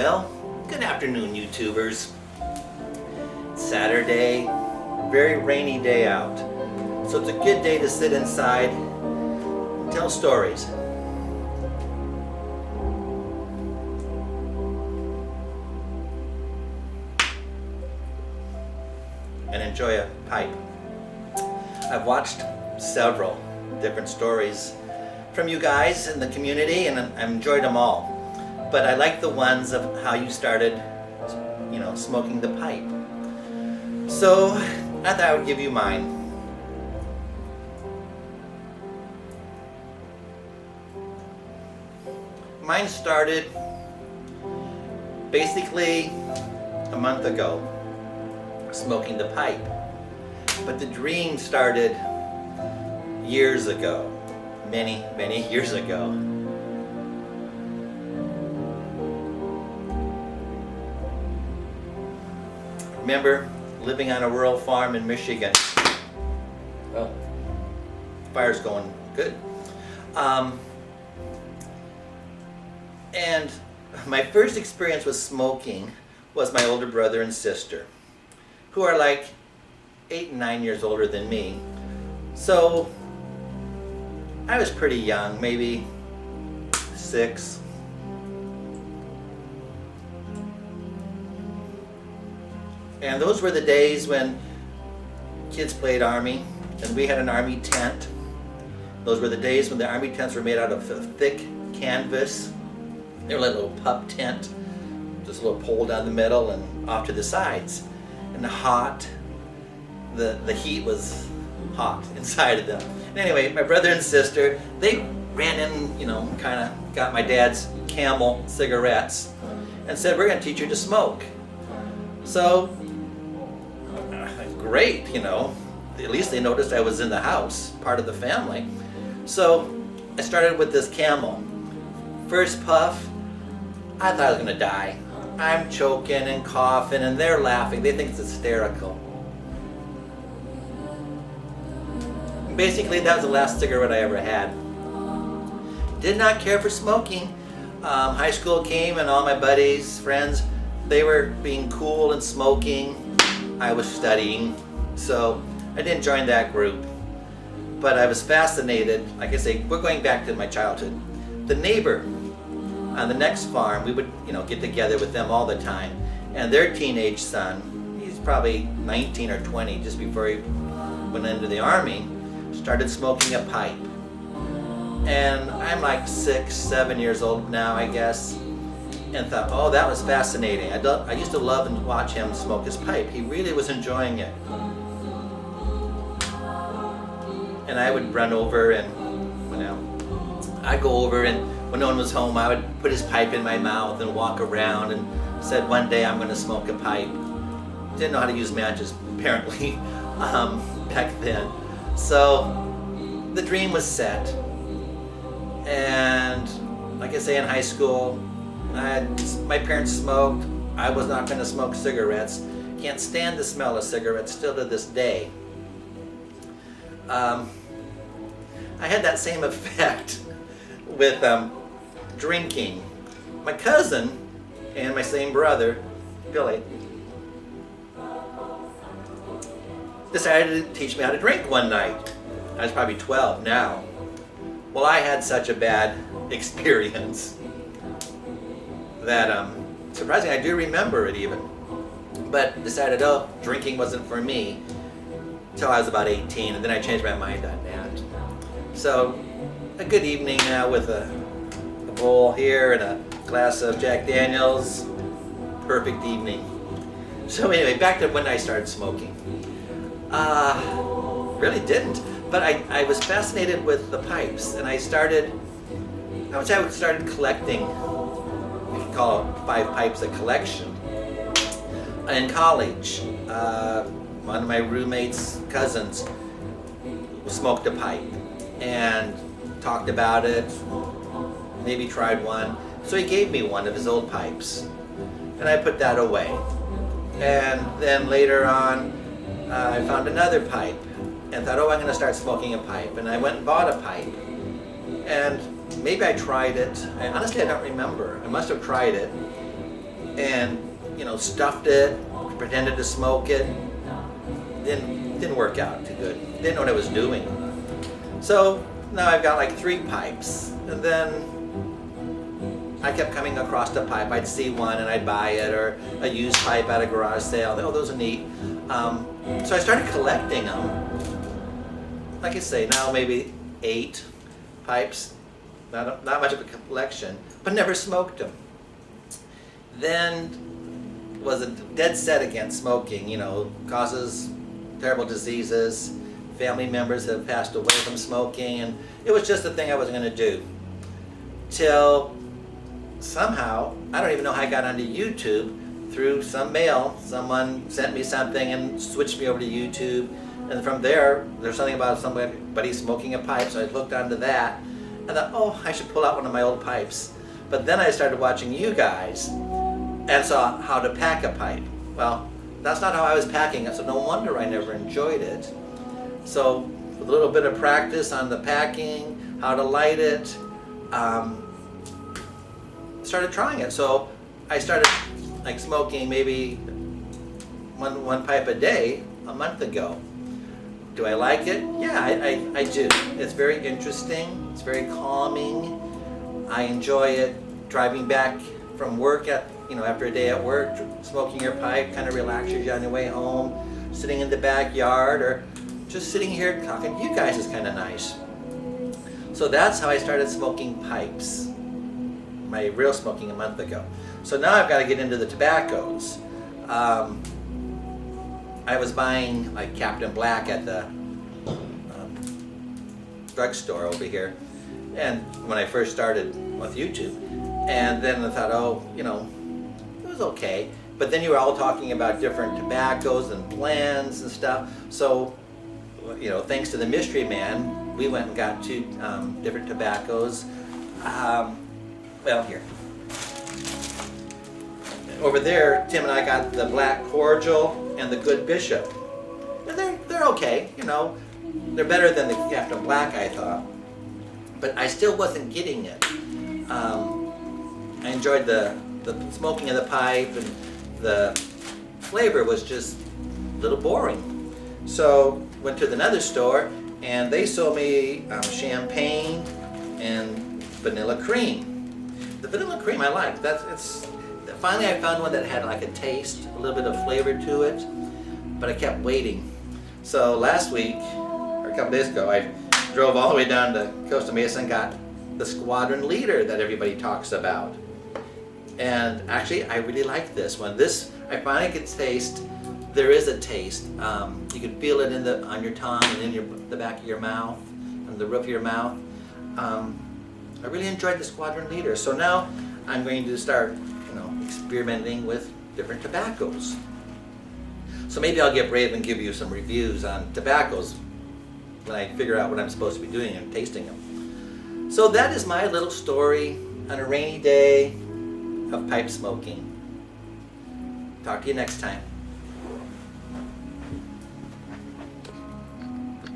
Well, good afternoon, YouTubers. Saturday, very rainy day out. So it's a good day to sit inside and tell stories. And enjoy a pipe. I've watched several different stories from you guys in the community, and I've enjoyed them all. But I like the ones of how you started, smoking the pipe. So I thought I would give you mine. Mine started basically a month ago, smoking the pipe. But the dream started years ago, many, many years ago. Remember living on a rural farm in Michigan. Oh, fire's going good. And my first experience with smoking was my older brother and sister, who are like 8 and 9 years older than me. So I was pretty young, maybe 6. And those were the days when kids played army, and we had an army tent. Those were the days when the army tents were made out of thick canvas. They were like a little pup tent, just a little pole down the middle and off to the sides. And the heat was hot inside of them. And anyway, my brother and sister, they ran in, kind of got my dad's Camel cigarettes and said, "We're going to teach you to smoke." So, great, at least they noticed I was in the house, part of the family. So I started with this Camel. First puff, I thought I was going to die. I'm choking and coughing, and they're laughing. They think it's hysterical. Basically, that was the last cigarette I ever had. Did not care for smoking. High school came, and all my buddies, friends, they were being cool and smoking. I was studying, so I didn't join that group. But I was fascinated. Like I say, we're going back to my childhood. The neighbor on the next farm, we would, get together with them all the time. And their teenage son, he's probably 19 or 20, just before he went into the army, started smoking a pipe. And I'm like 6, 7 years old now, I guess. And thought, oh, that was fascinating. I used to love and watch him smoke his pipe. He really was enjoying it. And I would run over and, I'd go over, and when no one was home, I would put his pipe in my mouth and walk around and said, one day I'm going to smoke a pipe. Didn't know how to use matches, apparently, back then. So the dream was set. And like I say, in high school, my parents smoked. I was not going to smoke cigarettes. Can't stand the smell of cigarettes still to this day. I had that same effect with drinking. My cousin and my same brother, Billy, decided to teach me how to drink one night. I was probably 12 now. Well, I had such a bad experience that surprisingly I do remember it even, but decided, drinking wasn't for me until I was about 18, and then I changed my mind on that. So a good evening now with a bowl here and a glass of Jack Daniels, perfect evening. So anyway, back to when I started smoking. Really didn't, but I was fascinated with the pipes, and I started collecting. You could call it 5 pipes a collection. In college, one of my roommate's cousins smoked a pipe and talked about it, maybe tried one. So he gave me one of his old pipes, and I put that away. And then later on, I found another pipe and thought, I'm going to start smoking a pipe. And I went and bought a pipe. And maybe I tried it. Honestly, I don't remember. I must have tried it. and stuffed it, pretended to smoke it. Didn't work out too good. Didn't know what I was doing. So now I've got like 3 pipes, and then I kept coming across a pipe. I'd see one and I'd buy it, or a used pipe at a garage sale. Oh, those are neat. So I started collecting them. Like I say, now maybe 8 pipes. Not much of a collection, but never smoked them. Then was a dead set against smoking. Causes terrible diseases. Family members have passed away from smoking, and it was just a thing I wasn't going to do. Till somehow, I don't even know how I got onto YouTube, through some mail. Someone sent me something and switched me over to YouTube, and from there's something about somebody smoking a pipe, so I looked onto that and thought, oh, I should pull out one of my old pipes. But then I started watching you guys and saw how to pack a pipe. Well, that's not how I was packing it, so no wonder I never enjoyed it. So with a little bit of practice on the packing, how to light it, started trying it. So I started smoking maybe one pipe a day a month ago. Do I like it? Yeah, I do. It's very interesting. It's very calming. I enjoy it. Driving back from work after a day at work, smoking your pipe kind of relaxes you on your way home. Sitting in the backyard, or just sitting here talking to you guys is kind of nice. So that's how I started smoking pipes. My real smoking a month ago. So now I've got to get into the tobaccos. I was buying like Captain Black at the drugstore over here, and when I first started with YouTube, and then I thought, oh, it was okay. But then you were all talking about different tobaccos and blends and stuff. So, thanks to the Mystery Man, we went and got 2 different tobaccos. Here. Over there, Tim and I got the Black Cordial and the Good Bishop. And they're okay, They're better than the Captain Black, I thought. But I still wasn't getting it. I enjoyed the smoking of the pipe, and the flavor was just a little boring. So went to another store, and they sold me champagne and vanilla cream. The vanilla cream I liked. Finally I found one that had like a taste, a little bit of flavor to it, but I kept waiting. So last week, or a couple days ago, I drove all the way down to Costa Mesa and got the Squadron Leader that everybody talks about. And actually, I really like this one. I finally could taste. There is a taste. You can feel it on your tongue and in the back of your mouth, and the roof of your mouth. I really enjoyed the Squadron Leader. So now I'm going to start, experimenting with different tobaccos. So maybe I'll get brave and give you some reviews on tobaccos when I figure out what I'm supposed to be doing and tasting them. So that is my little story on a rainy day of pipe smoking. Talk to you next time.